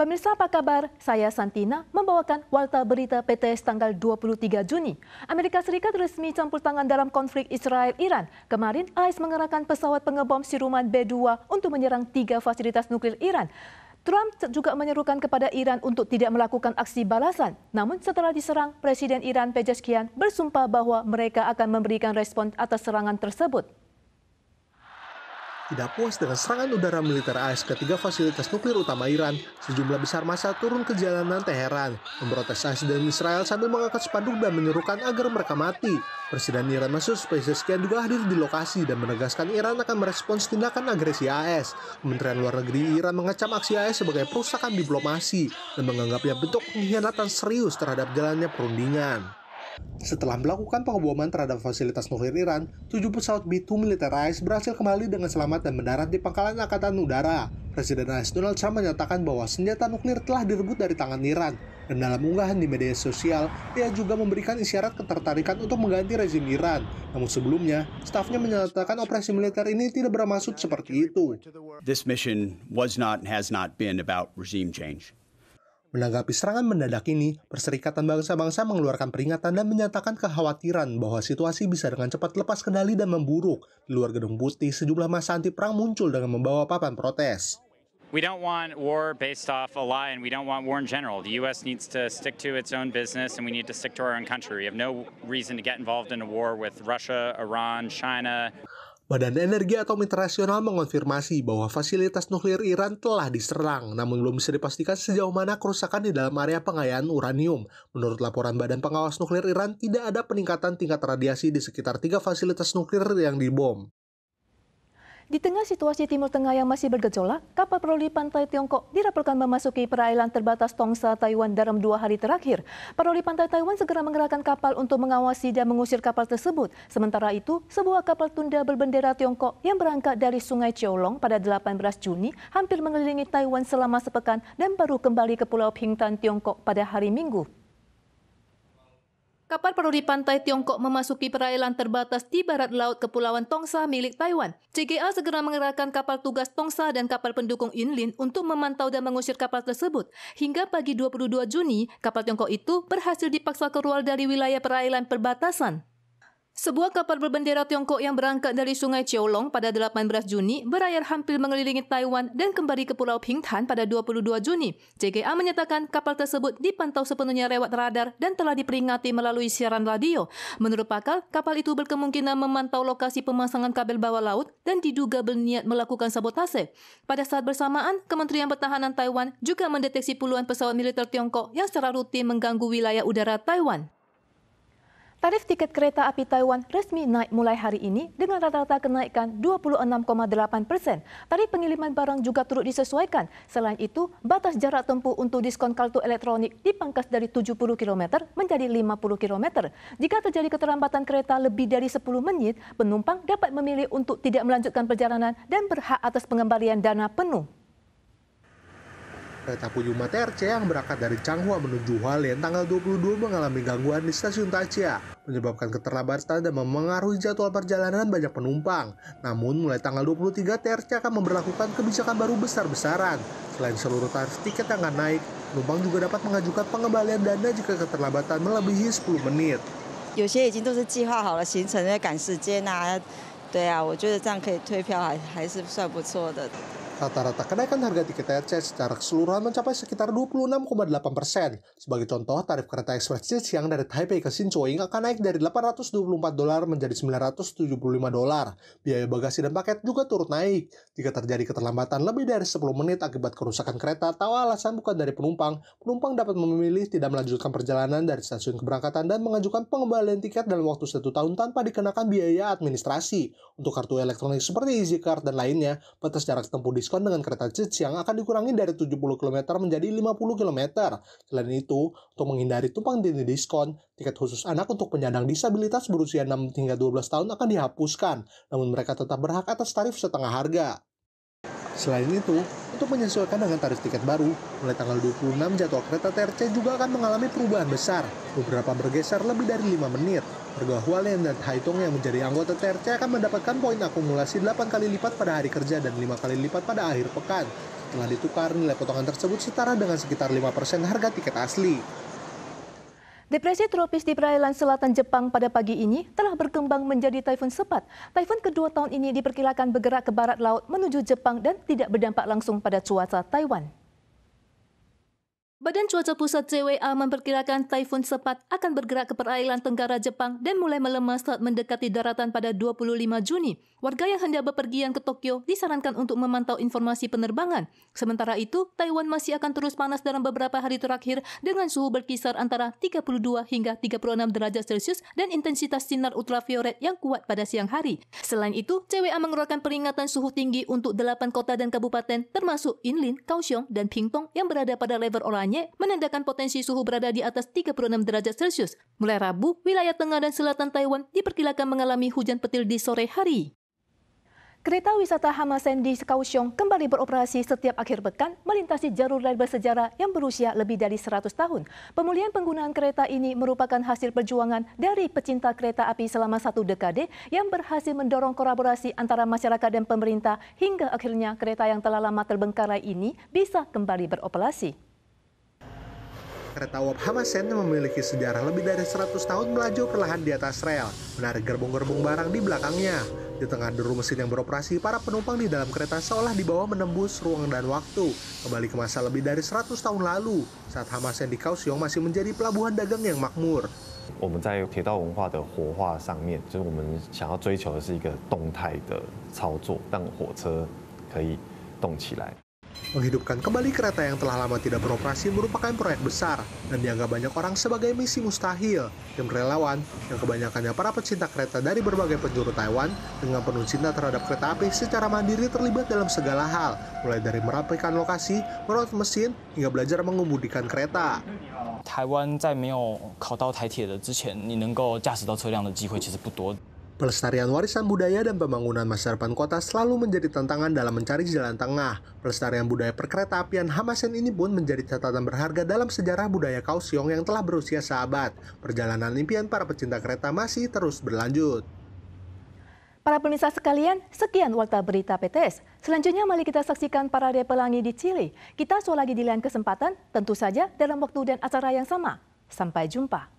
Pemirsa apa kabar? Saya Santina membawakan Warta Berita PTS tanggal 23 Juni. Amerika Serikat resmi campur tangan dalam konflik Israel-Iran. Kemarin AS mengerahkan pesawat pengebom siruman B-2 untuk menyerang 3 fasilitas nuklir Iran. Trump juga menyerukan kepada Iran untuk tidak melakukan aksi balasan. Namun setelah diserang, Presiden Iran Pezeshkian bersumpah bahwa mereka akan memberikan respon atas serangan tersebut. Tidak puas dengan serangan udara militer AS ke 3 fasilitas nuklir utama Iran, sejumlah besar massa turun ke jalanan Teheran, memprotes AS dan Israel sambil mengangkat spanduk dan menyerukan agar mereka mati. Presiden Iran Masoud Pezeshkian juga hadir di lokasi dan menegaskan Iran akan merespons tindakan agresi AS. Kementerian Luar Negeri Iran mengecam aksi AS sebagai perusakan diplomasi dan menganggapnya bentuk pengkhianatan serius terhadap jalannya perundingan. Setelah melakukan pengeboman terhadap fasilitas nuklir Iran, 7 pesawat B-2 militer AS berhasil kembali dengan selamat dan mendarat di pangkalan Angkatan Udara. Presiden AS Donald Trump menyatakan bahwa senjata nuklir telah direbut dari tangan Iran. Dan dalam unggahan di media sosial, dia juga memberikan isyarat ketertarikan untuk mengganti rezim Iran. Namun sebelumnya, stafnya menyatakan operasi militer ini tidak bermaksud seperti itu. This mission was not and has not been about regime change. Menanggapi serangan mendadak ini, Perserikatan Bangsa-Bangsa mengeluarkan peringatan dan menyatakan kekhawatiran bahwa situasi bisa dengan cepat lepas kendali dan memburuk. Di luar Gedung Putih, sejumlah massa anti perang muncul dengan membawa papan protes. We don't want war based off a lie, and we don't want war in general. The U.S. needs to stick to its own business, and we need to stick to our own country. We have no reason to get involved in a war with Russia, Iran, China. Badan Energi Atom Internasional mengonfirmasi bahwa fasilitas nuklir Iran telah diserang, namun belum bisa dipastikan sejauh mana kerusakan di dalam area pengayaan uranium. Menurut laporan Badan Pengawas Nuklir Iran, tidak ada peningkatan tingkat radiasi di sekitar 3 fasilitas nuklir yang dibom. Di tengah situasi Timur Tengah yang masih bergejolak, kapal patroli pantai Tiongkok dilaporkan memasuki perairan terbatas Tongsa, Taiwan dalam 2 hari terakhir. Patroli pantai Taiwan segera mengerahkan kapal untuk mengawasi dan mengusir kapal tersebut. Sementara itu, sebuah kapal tunda berbendera Tiongkok yang berangkat dari Sungai Chiolong pada 18 Juni hampir mengelilingi Taiwan selama sepekan dan baru kembali ke Pulau Pingtan, Tiongkok pada hari Minggu. Kapal patroli pantai Tiongkok memasuki perairan terbatas di barat laut Kepulauan Tongsa milik Taiwan. CGA segera mengerahkan kapal tugas Tongsa dan kapal pendukung Yunlin untuk memantau dan mengusir kapal tersebut. Hingga pagi 22 Juni, kapal Tiongkok itu berhasil dipaksa keluar dari wilayah perairan perbatasan. Sebuah kapal berbendera Tiongkok yang berangkat dari Sungai Chiolong pada 18 Juni berlayar hampir mengelilingi Taiwan dan kembali ke Pulau Pingtan pada 22 Juni. CGA menyatakan kapal tersebut dipantau sepenuhnya lewat radar dan telah diperingati melalui siaran radio. Menurut pakar, kapal itu berkemungkinan memantau lokasi pemasangan kabel bawah laut dan diduga berniat melakukan sabotase. Pada saat bersamaan, Kementerian Pertahanan Taiwan juga mendeteksi puluhan pesawat militer Tiongkok yang secara rutin mengganggu wilayah udara Taiwan. Tarif tiket kereta api Taiwan resmi naik mulai hari ini dengan rata-rata kenaikan 26,8%. Tarif pengiriman barang juga turut disesuaikan. Selain itu, batas jarak tempuh untuk diskon kartu elektronik dipangkas dari 70 km menjadi 50 km. Jika terjadi keterlambatan kereta lebih dari 10 menit, penumpang dapat memilih untuk tidak melanjutkan perjalanan dan berhak atas pengembalian dana penuh. Kereta Puyuma TRC yang berangkat dari Changhua menuju Hualien tanggal 22 mengalami gangguan di stasiun Tachia, menyebabkan keterlambatan dan memengaruhi jadwal perjalanan banyak penumpang. Namun, mulai tanggal 23, TRC akan memberlakukan kebijakan baru besar-besaran. Selain seluruh tarif tiket yang akan naik, penumpang juga dapat mengajukan pengembalian dana jika keterlambatan melebihi 10 menit. 有些已经都是计划好了行程在赶时间啊，对啊，我觉得这样可以退票还是算不错的。 Rata-rata kenaikan harga tiket TRC secara keseluruhan mencapai sekitar 26,8%. Sebagai contoh, tarif kereta ekspres Zhejiang dari Taipei ke Sinchuing akan naik dari $824 menjadi $975. Biaya bagasi dan paket juga turut naik. Jika terjadi keterlambatan lebih dari 10 menit akibat kerusakan kereta atau alasan bukan dari penumpang, penumpang dapat memilih tidak melanjutkan perjalanan dari stasiun keberangkatan dan mengajukan pengembalian tiket dalam waktu 1 tahun tanpa dikenakan biaya administrasi. Untuk kartu elektronik seperti EasyCard dan lainnya, batas jarak tempuh diskon dengan kereta Zhejiang akan dikurangi dari 70 km menjadi 50 km. Selain itu, untuk menghindari tumpang tindih diskon, tiket khusus anak untuk penyandang disabilitas berusia 6 hingga 12 tahun akan dihapuskan, namun mereka tetap berhak atas tarif setengah harga. Selain itu, untuk menyesuaikan dengan tarif tiket baru, mulai tanggal 26 jadwal kereta TRC juga akan mengalami perubahan besar. Beberapa bergeser lebih dari 5 menit. Warga Hualien dan Taitung yang menjadi anggota TRC akan mendapatkan poin akumulasi 8 kali lipat pada hari kerja dan 5 kali lipat pada akhir pekan. Setelah ditukar, nilai potongan tersebut setara dengan sekitar 5% harga tiket asli. Depresi tropis di perairan selatan Jepang pada pagi ini telah berkembang menjadi taifun Sepat. Taifun kedua tahun ini diperkirakan bergerak ke barat laut menuju Jepang dan tidak berdampak langsung pada cuaca Taiwan. Badan Cuaca Pusat JWA memperkirakan taifun Sepat akan bergerak ke perairan tenggara Jepang dan mulai melemah saat mendekati daratan pada 25 Juni. Warga yang hendak bepergian ke Tokyo disarankan untuk memantau informasi penerbangan. Sementara itu, Taiwan masih akan terus panas dalam beberapa hari terakhir dengan suhu berkisar antara 32 hingga 36 derajat Celcius dan intensitas sinar ultraviolet yang kuat pada siang hari. Selain itu, JWA mengeluarkan peringatan suhu tinggi untuk 8 kota dan kabupaten termasuk Yinlin, Kaohsiung, dan Pingtung yang berada pada level oranye menandakan potensi suhu berada di atas 36 derajat Celcius. Mulai Rabu, wilayah tengah dan selatan Taiwan diperkirakan mengalami hujan petir di sore hari. Kereta wisata Hamasen di Kaohsiung kembali beroperasi setiap akhir pekan melintasi jalur rel bersejarah yang berusia lebih dari 100 tahun. Pemulihan penggunaan kereta ini merupakan hasil perjuangan dari pecinta kereta api selama 1 dekade yang berhasil mendorong kolaborasi antara masyarakat dan pemerintah hingga akhirnya kereta yang telah lama terbengkalai ini bisa kembali beroperasi. Kereta uap Hamasen yang memiliki sejarah lebih dari 100 tahun melaju perlahan di atas rel, menarik gerbong-gerbong barang di belakangnya. Di tengah deru mesin yang beroperasi, para penumpang di dalam kereta seolah dibawa menembus ruang dan waktu, kembali ke masa lebih dari 100 tahun lalu, saat Hamasen di Kaohsiung masih menjadi pelabuhan dagang yang makmur. 我们在铁道文化的活化上面，就是我们想要追求的是一个动态的操作，让火车可以动起来。 Menghidupkan kembali kereta yang telah lama tidak beroperasi merupakan proyek besar dan dianggap banyak orang sebagai misi mustahil. Tim relawan, yang kebanyakannya para pecinta kereta dari berbagai penjuru Taiwan, dengan penuh cinta terhadap kereta api secara mandiri terlibat dalam segala hal, mulai dari merapikan lokasi, merawat mesin, hingga belajar mengemudikan kereta. 台湾在没有考到台铁的之前，你能够驾驶到车辆的机会其实不多。 Pelestarian warisan budaya dan pembangunan masa depan kota selalu menjadi tantangan dalam mencari jalan tengah. Pelestarian budaya perkereta apian Hamasen ini pun menjadi catatan berharga dalam sejarah budaya Kaohsiung yang telah berusia seabad. Perjalanan impian para pecinta kereta masih terus berlanjut. Para pemirsa sekalian, sekian Warta Berita PTS. Selanjutnya mari kita saksikan parade pelangi di Chile. Kita soal lagi di lain kesempatan, tentu saja dalam waktu dan acara yang sama. Sampai jumpa.